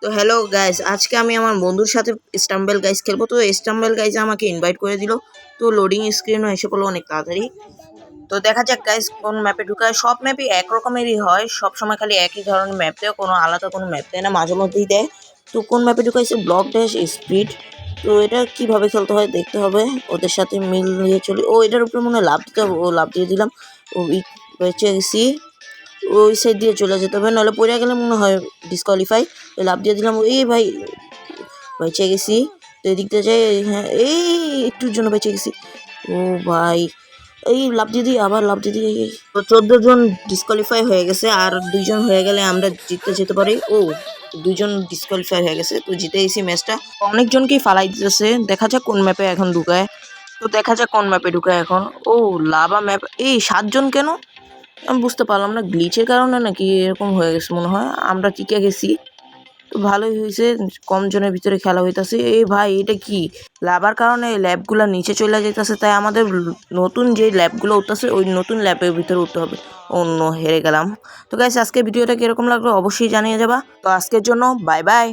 তো hello guys, আজকে আমি আমার বন্ধুর সাথে স্টাম্বেল গাইস খেলবো। তো স্টাম্বেল গাইস আমাকে ইনভাইট করে দিল। তো লোডিং স্ক্রিনও এসে পড়লো অনেক তাড়াতাড়ি। তো দেখা যাক গাইস কোন ম্যাপে ঢুকায়। সব ম্যাপই এক রকমেরই হয়, সব সময় খালি একই ধরনের ম্যাপ দেয়, কোনো আলাদা কোনো ম্যাপ দেয় না, মাঝে মধ্যেই দেয়। তো কোন ম্যাপে ঢুকাইছে ব্লক ড্যাশ স্পিড। তো এটা কিভাবে খেলতে হয় দেখতে হবে, ওদের সাথে মিল দিয়ে চলি। ও এটার উপরে মনে হয় লাভ দিতে হবে, ও লাভ দিয়ে দিলাম। ও বেঁচে গেছি। ওই সাইড দিয়ে চলে যেতে হবে, নাহলে পড়ে গেলে মনে হয় ডিসকোয়ালিফাই। লাভ দিয়ে দিলাম। এই ভাই বেঁচে গেছি। তো এদিক দিয়ে যাই। হ্যাঁ, এই একটুর জন্য বেঁচে গেছি। ও ভাই, এই লাভ দিয়ে দিই, আবার লাভ দিয়ে দিই। তো 14 জন ডিসকোয়ালিফাই হয়ে গেছে, আর 2 জন হয়ে গেলে আমরা জিততে যেতে পারি। ও 2 জন ডিসকোয়ালিফাই হয়ে গেছে, তো জিতে গেছি ম্যাচটা। অনেকজনকেই ফালাই দিতেছে, দেখা যাক কোন ম্যাপে এখন ঢুকায়। তো দেখা যাক কোন ম্যাপে ঢুকায় এখন। ও লাভা ম্যাপ। এই 7 জন কেন আমি বুঝতে পারলাম না, গ্লিচের কারণে নাকি এরকম হয়ে গেছে মনে হয়। আমরা টিকে গেছি, তো ভালোই হয়েছে, কম জনের ভিতরে খেলা হইতাছে। এই ভাই এটা কি লাভার কারণে ল্যাবগুলো নিচে চলে যাইতেছে, তাই আমাদের নতুন যে ল্যাবগুলো উঠতেছে ওই নতুন ল্যাবের ভিতরে উঠতে হবে। অন্য হেরে গেলাম। তো গাইস, আজকে ভিডিওটা কিরকম লাগলো অবশ্যই জানিয়ে যাবা। তো আজকের জন্য বাই বাই।